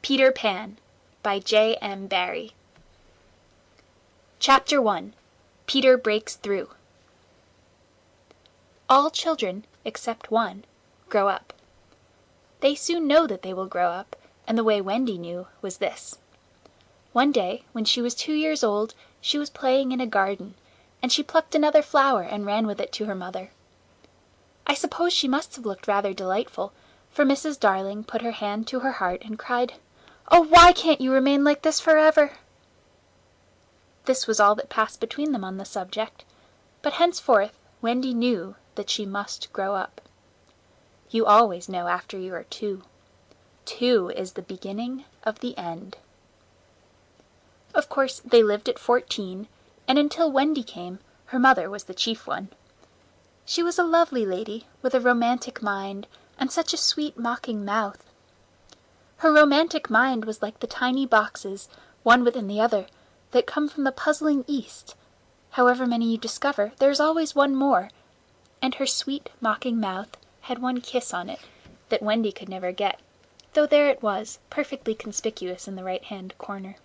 Peter Pan by J.M. Barrie. Chapter 1. Peter Breaks Through. All children, except one, grow up. They soon know that they will grow up, and the way Wendy knew was this. One day, when she was 2 years old, she was playing in a garden, and she plucked another flower and ran with it to her mother. I suppose she must have looked rather delightful, for Mrs. Darling put her hand to her heart and cried, "Oh, why can't you remain like this forever?" This was all that passed between them on the subject, but henceforth Wendy knew that she must grow up. You always know after you are 2. 2 is the beginning of the end. Of course, they lived at 14, and until Wendy came, her mother was the chief one. She was a lovely lady, with a romantic mind, and such a sweet mocking mouth. Her romantic mind was like the tiny boxes, one within the other, that come from the puzzling East. However many you discover, there is always one more, and her sweet mocking mouth had one kiss on it that Wendy could never get, though there it was, perfectly conspicuous in the right-hand corner.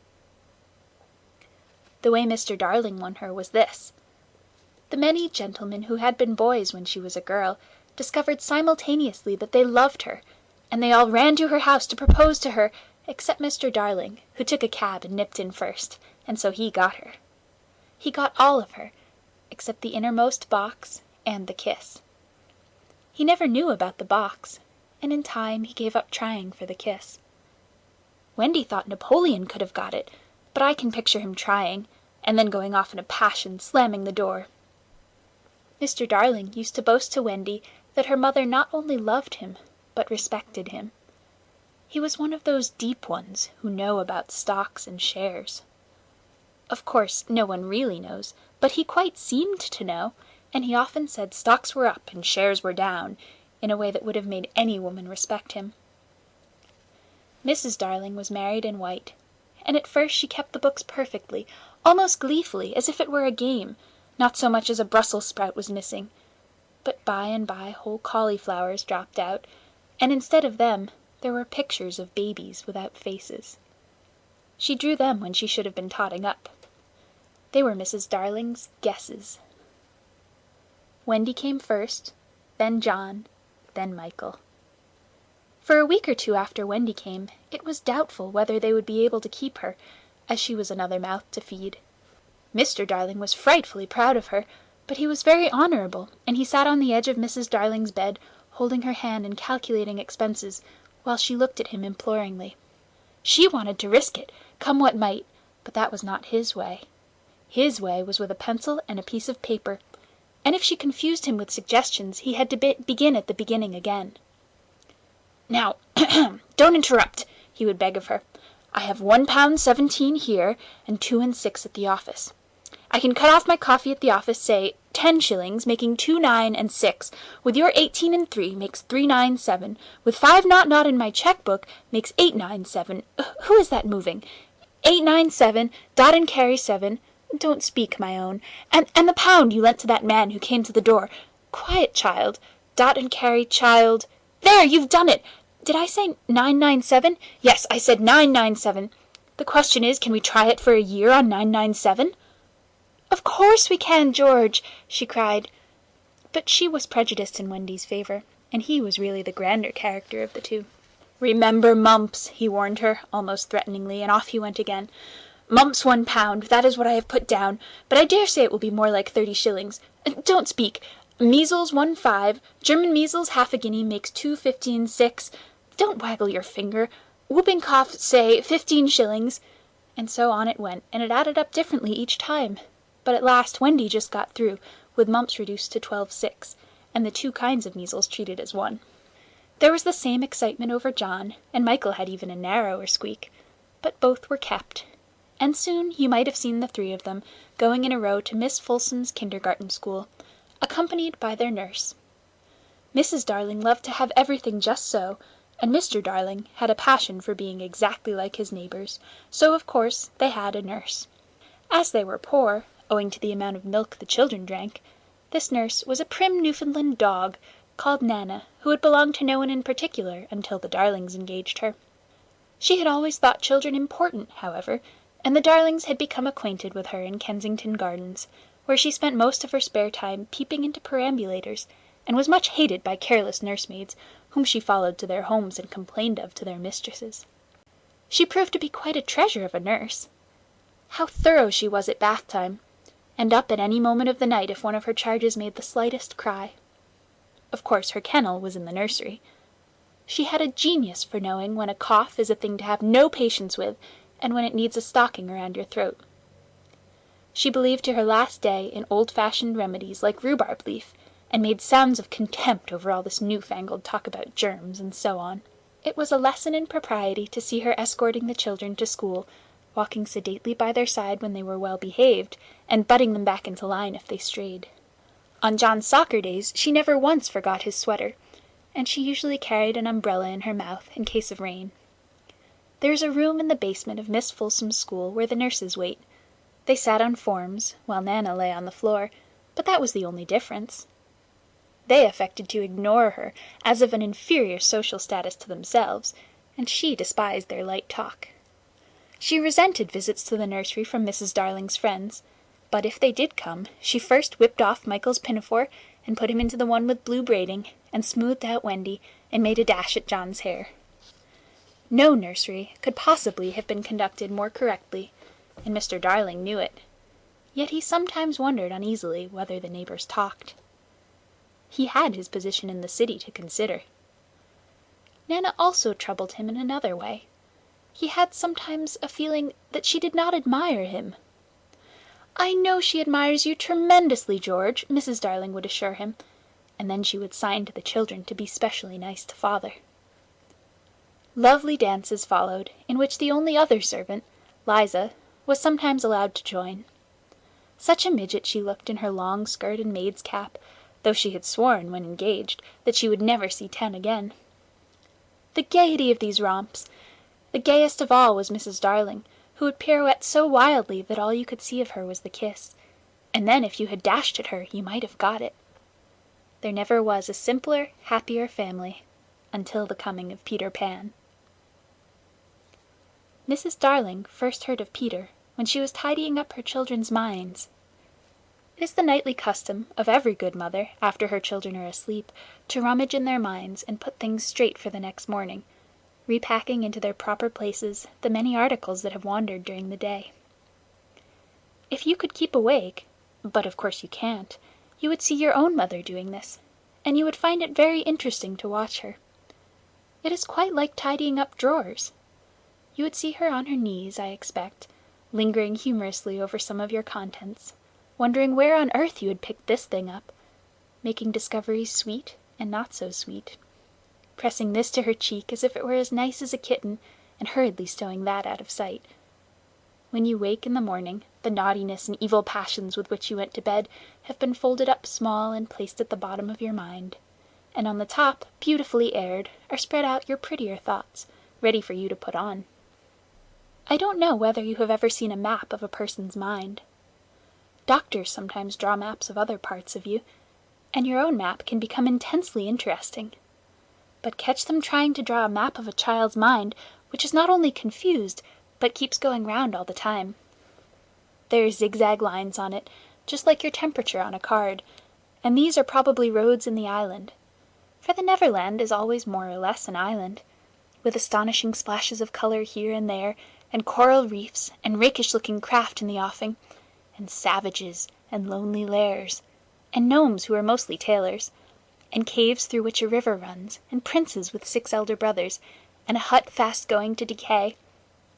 The way Mr. Darling won her was this. The many gentlemen who had been boys when she was a girl discovered simultaneously that they loved her, and they all ran to her house to propose to her, except Mr. Darling, who took a cab and nipped in first, and so he got her. He got all of her, except the innermost box and the kiss. He never knew about the box, and in time he gave up trying for the kiss. Wendy thought Napoleon could have got it, but I can picture him trying, and then going off in a passion, slamming the door. Mr. Darling used to boast to Wendy that her mother not only loved him, but respected him. He was one of those deep ones who know about stocks and shares. Of course, no one really knows, but he quite seemed to know, and he often said stocks were up and shares were down, in a way that would have made any woman respect him. Mrs. Darling was married in white, and at first she kept the books perfectly, almost gleefully, as if it were a game, not so much as a Brussels sprout was missing. But by and by whole cauliflowers dropped out, and instead of them there were pictures of babies without faces. She drew them when she should have been totting up. They were Mrs. Darling's guesses. Wendy came first, then John, then Michael. For a week or two after Wendy came, it was doubtful whether they would be able to keep her, as she was another mouth to feed. Mr. Darling was frightfully proud of her, but he was very honourable, and he sat on the edge of Mrs. Darling's bed, holding her hand and calculating expenses, while she looked at him imploringly. She wanted to risk it, come what might, but that was not his way. His way was with a pencil and a piece of paper, and if she confused him with suggestions, he had to begin at the beginning again. "Now, don't interrupt," he would beg of her. "I have £1.17 here, and 2 6 at the office. I can cut off my coffee at the office, say 10 shillings, making 2 9 and 6, with your 18 and 3 makes 3 9 7, with 5 0 in my cheque-book makes 8 9 7. Who is that moving? 8 9 7, dot and carry 7. Don't speak, my own. And the £1 you lent to that man who came to the door. Quiet, child. Dot and carry, child. There, you've done it. Did I say 997? Yes, I said 997. The question is, can we try it for a year on 997? Of course we can, George, she cried. But she was prejudiced in Wendy's favour, and he was really the grander character of the two. "Remember Mumps," he warned her, almost threateningly, and off he went again. "Mumps £1, that is what I have put down, but I dare say it will be more like 30 shillings. Don't speak. Measles 1 5, German measles half a guinea makes 2 15 6. Don't waggle your finger. Whooping cough, say 15 shillings. And so on it went, and it added up differently each time. But at last Wendy just got through, with mumps reduced to 12 6, and the 2 kinds of measles treated as one. There was the same excitement over John, and Michael had even a narrower squeak, but both were kept, and soon you might have seen the 3 of them going in a row to Miss Folsom's kindergarten school, accompanied by their nurse. Mrs. Darling loved to have everything just so, and Mr. Darling had a passion for being exactly like his neighbours, so of course they had a nurse. As they were poor, owing to the amount of milk the children drank, this nurse was a prim Newfoundland dog called Nana, who had belonged to no one in particular until the Darlings engaged her. She had always thought children important, however, and the Darlings had become acquainted with her in Kensington Gardens, where she spent most of her spare time peeping into perambulators, and was much hated by careless nursemaids, whom she followed to their homes and complained of to their mistresses. She proved to be quite a treasure of a nurse. How thorough she was at bath time, and up at any moment of the night if one of her charges made the slightest cry. Of course her kennel was in the nursery. She had a genius for knowing when a cough is a thing to have no patience with, and when it needs a stocking around your throat. She believed to her last day in old-fashioned remedies like rhubarb leaf, and made sounds of contempt over all this new-fangled talk about germs, and so on. It was a lesson in propriety to see her escorting the children to school, walking sedately by their side when they were well behaved, and butting them back into line if they strayed. On John's soccer days she never once forgot his sweater, and she usually carried an umbrella in her mouth in case of rain. There is a room in the basement of Miss Folsom's school where the nurses wait. They sat on forms, while Nana lay on the floor, but that was the only difference. They affected to ignore her, as of an inferior social status to themselves, and she despised their light talk. She resented visits to the nursery from Mrs. Darling's friends, but if they did come, she first whipped off Michael's pinafore and put him into the one with blue braiding, and smoothed out Wendy, and made a dash at John's hair. No nursery could possibly have been conducted more correctly, and Mr. Darling knew it. Yet he sometimes wondered uneasily whether the neighbours talked. He had his position in the city to consider. Nana also troubled him in another way. He had sometimes a feeling that she did not admire him. "I know she admires you tremendously, George," Mrs. Darling would assure him, and then she would sign to the children to be specially nice to father. Lovely dances followed, in which the only other servant, Liza, was sometimes allowed to join. Such a midget she looked in her long skirt and maid's cap, though she had sworn, when engaged, that she would never see 10 again. The gaiety of these romps! The gayest of all was Mrs. Darling, who would pirouette so wildly that all you could see of her was the kiss, and then if you had dashed at her you might have got it. There never was a simpler, happier family, until the coming of Peter Pan. Mrs. Darling first heard of Peter when she was tidying up her children's minds. It is the nightly custom of every good mother, after her children are asleep, to rummage in their minds and put things straight for the next morning, repacking into their proper places the many articles that have wandered during the day. If you could keep awake, but of course you can't, you would see your own mother doing this, and you would find it very interesting to watch her. It is quite like tidying up drawers. You would see her on her knees, I expect, lingering humorously over some of your contents, wondering where on earth you had picked this thing up, making discoveries sweet and not so sweet, pressing this to her cheek as if it were as nice as a kitten, and hurriedly stowing that out of sight. When you wake in the morning, the naughtiness and evil passions with which you went to bed have been folded up small and placed at the bottom of your mind, and on the top, beautifully aired, are spread out your prettier thoughts, ready for you to put on. I don't know whether you have ever seen a map of a person's mind. Doctors sometimes draw maps of other parts of you, and your own map can become intensely interesting. But catch them trying to draw a map of a child's mind, which is not only confused, but keeps going round all the time. There are zigzag lines on it, just like your temperature on a card, and these are probably roads in the island. For the Neverland is always more or less an island, with astonishing splashes of colour here and there, and coral reefs, and rakish-looking craft in the offing, and savages, and lonely lairs, and gnomes who are mostly tailors, and caves through which a river runs, and princes with 6 elder brothers, and a hut fast going to decay,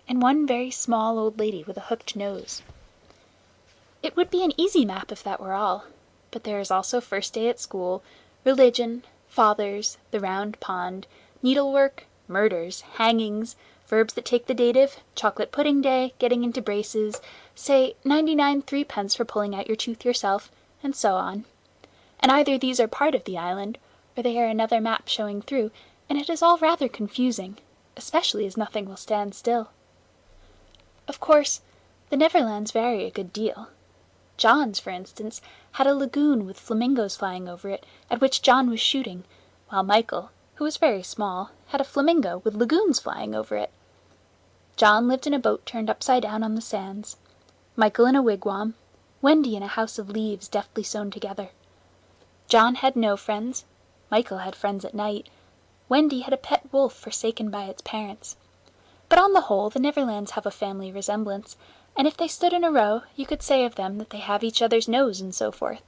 and one very small old lady with a hooked nose. It would be an easy map if that were all, but there is also first day at school, religion, fathers, the round pond, needlework, murders, hangings, verbs that take the dative, chocolate pudding day, getting into braces, say 99 threepence for pulling out your tooth yourself, and so on. And either these are part of the island, or they are another map showing through, and it is all rather confusing, especially as nothing will stand still. Of course, the Neverlands vary a good deal. John's, for instance, had a lagoon with flamingos flying over it, at which John was shooting, while Michael, who was very small, had a flamingo with lagoons flying over it. John lived in a boat turned upside down on the sands, Michael in a wigwam, Wendy in a house of leaves deftly sewn together. John had no friends, Michael had friends at night, Wendy had a pet wolf forsaken by its parents. But on the whole the Neverlands have a family resemblance, and if they stood in a row you could say of them that they have each other's nose and so forth.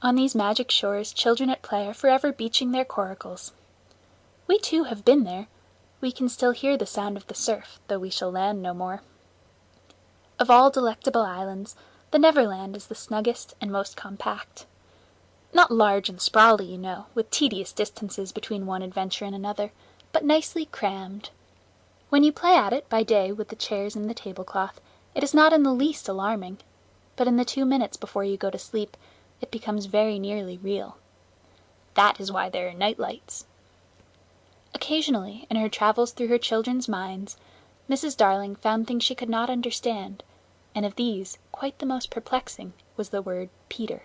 On these magic shores children at play are forever beaching their coracles. We too have been there. We can still hear the sound of the surf, though we shall land no more. Of all delectable islands, the Neverland is the snuggest and most compact. Not large and sprawly, you know, with tedious distances between one adventure and another, but nicely crammed. When you play at it by day with the chairs and the tablecloth, it is not in the least alarming, but in the 2 minutes before you go to sleep, it becomes very nearly real. That is why there are night lights. Occasionally, in her travels through her children's minds, Mrs. Darling found things she could not understand, and of these, quite the most perplexing was the word Peter.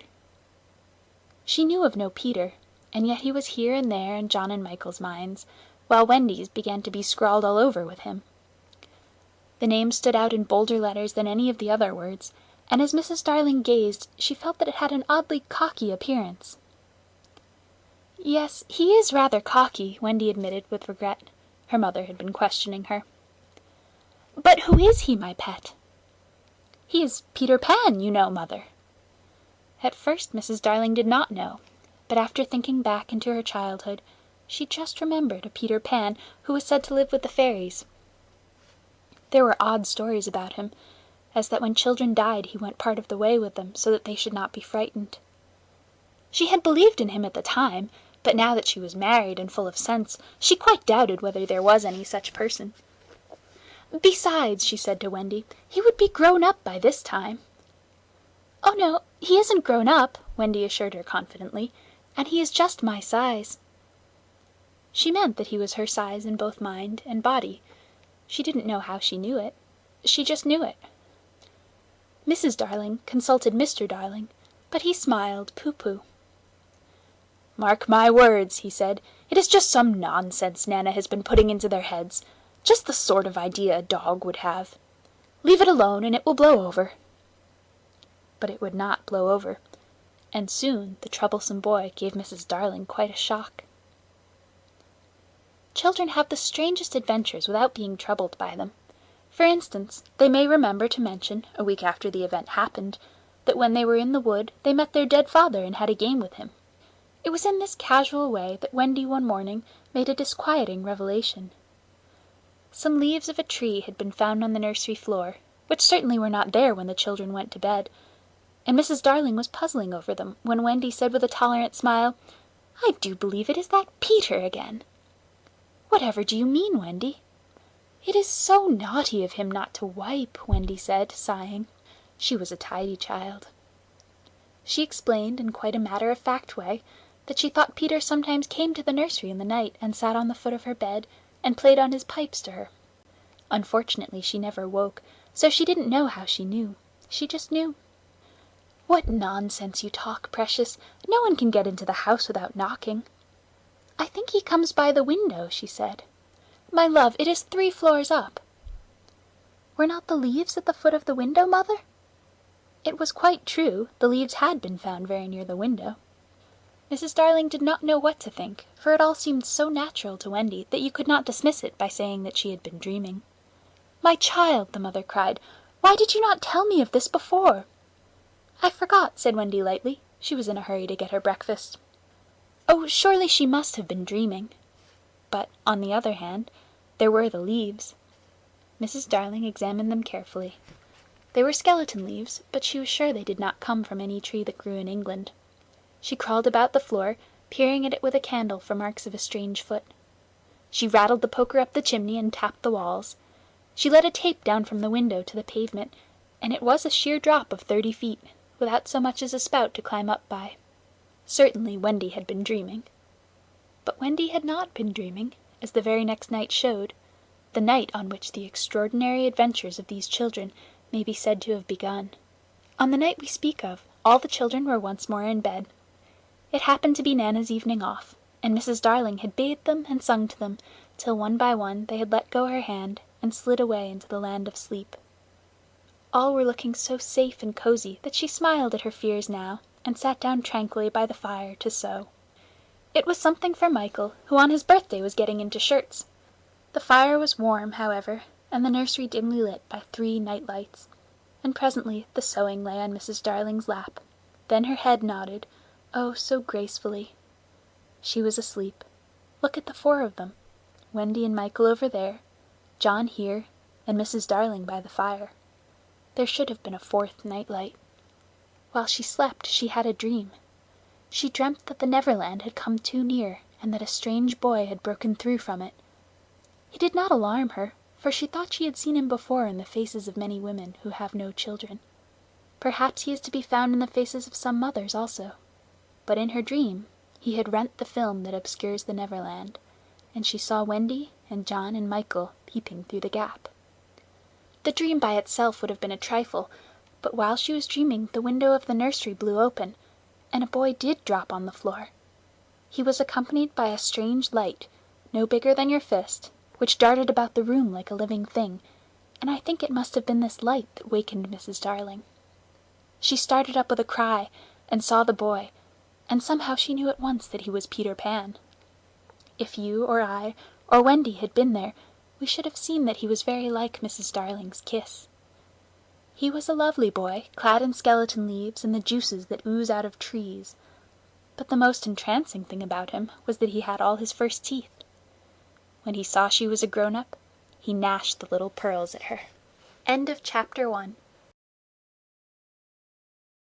She knew of no Peter, and yet he was here and there in John and Michael's minds, while Wendy's began to be scrawled all over with him. The name stood out in bolder letters than any of the other words, and as Mrs. Darling gazed she felt that it had an oddly cocky appearance. "Yes, he is rather cocky," Wendy admitted with regret. Her mother had been questioning her. "But who is he, my pet?" "He is Peter Pan, you know, mother." At first Mrs. Darling did not know, but after thinking back into her childhood, she just remembered a Peter Pan who was said to live with the fairies. There were odd stories about him, as that when children died he went part of the way with them so that they should not be frightened. She had believed in him at the time, but now that she was married and full of sense, she quite doubted whether there was any such person. "Besides," she said to Wendy, "he would be grown up by this time." "Oh no, he isn't grown up," Wendy assured her confidently, "and he is just my size." She meant that he was her size in both mind and body. She didn't know how she knew it. She just knew it. Mrs. Darling consulted Mr. Darling, but he smiled pooh-pooh. "Mark my words," he said, "it is just some nonsense Nana has been putting into their heads. Just the sort of idea a dog would have. Leave it alone and it will blow over." But it would not blow over, and soon the troublesome boy gave Mrs. Darling quite a shock. Children have the strangest adventures without being troubled by them. For instance, they may remember to mention, a week after the event happened, that when they were in the wood they met their dead father and had a game with him. It was in this casual way that Wendy one morning made a disquieting revelation. Some leaves of a tree had been found on the nursery floor, which certainly were not there when the children went to bed, and Mrs. Darling was puzzling over them when Wendy said with a tolerant smile, "I do believe it is that Peter again." "Whatever do you mean, Wendy?" "It is so naughty of him not to wipe," Wendy said, sighing. She was a tidy child. She explained in quite a matter-of-fact way that she thought Peter sometimes came to the nursery in the night and sat on the foot of her bed and played on his pipes to her. Unfortunately she never woke, so she didn't know how she knew. She just knew. "What nonsense you talk, Precious. No one can get into the house without knocking." "I think he comes by the window," she said. "My love, it is 3 floors up." "Were not the leaves at the foot of the window, Mother?" It was quite true. The leaves had been found very near the window. Mrs. Darling did not know what to think, for it all seemed so natural to Wendy that you could not dismiss it by saying that she had been dreaming. "My child," the mother cried, "why did you not tell me of this before?" "I forgot," said Wendy lightly. She was in a hurry to get her breakfast. Oh, surely she must have been dreaming. But, on the other hand, there were the leaves. Mrs. Darling examined them carefully. They were skeleton leaves, but she was sure they did not come from any tree that grew in England. She crawled about the floor, peering at it with a candle for marks of a strange foot. She rattled the poker up the chimney and tapped the walls. She let a tape down from the window to the pavement, and it was a sheer drop of 30 feet, without so much as a spout to climb up by. Certainly Wendy had been dreaming. But Wendy had not been dreaming, as the very next night showed, the night on which the extraordinary adventures of these children may be said to have begun. On the night we speak of, all the children were once more in bed. It happened to be Nana's evening off, and Mrs. Darling had bathed them and sung to them, till one by one they had let go her hand and slid away into the land of sleep. All were looking so safe and cozy that she smiled at her fears now, and sat down tranquilly by the fire to sew. It was something for Michael, who on his birthday was getting into shirts. The fire was warm, however, and the nursery dimly lit by 3 night lights, and presently the sewing lay on Mrs. Darling's lap. Then her head nodded, oh, so gracefully. She was asleep. Look at the 4 of them, Wendy and Michael over there, John here, and Mrs. Darling by the fire. There should have been a 4th night-light. While she slept she had a dream. She dreamt that the Neverland had come too near, and that a strange boy had broken through from it. He did not alarm her, for she thought she had seen him before in the faces of many women who have no children. Perhaps he is to be found in the faces of some mothers also. But in her dream he had rent the film that obscures the Neverland, and she saw Wendy and John and Michael peeping through the gap. The dream by itself would have been a trifle, but while she was dreaming the window of the nursery blew open, and a boy did drop on the floor. He was accompanied by a strange light, no bigger than your fist, which darted about the room like a living thing, and I think it must have been this light that wakened Mrs. Darling. She started up with a cry, and saw the boy, and somehow she knew at once that he was Peter Pan. If you or I or Wendy had been there, we should have seen that he was very like Mrs. Darling's kiss. He was a lovely boy, clad in skeleton leaves and the juices that ooze out of trees. But the most entrancing thing about him was that he had all his first teeth. When he saw she was a grown-up, he gnashed the little pearls at her. End of Chapter 1.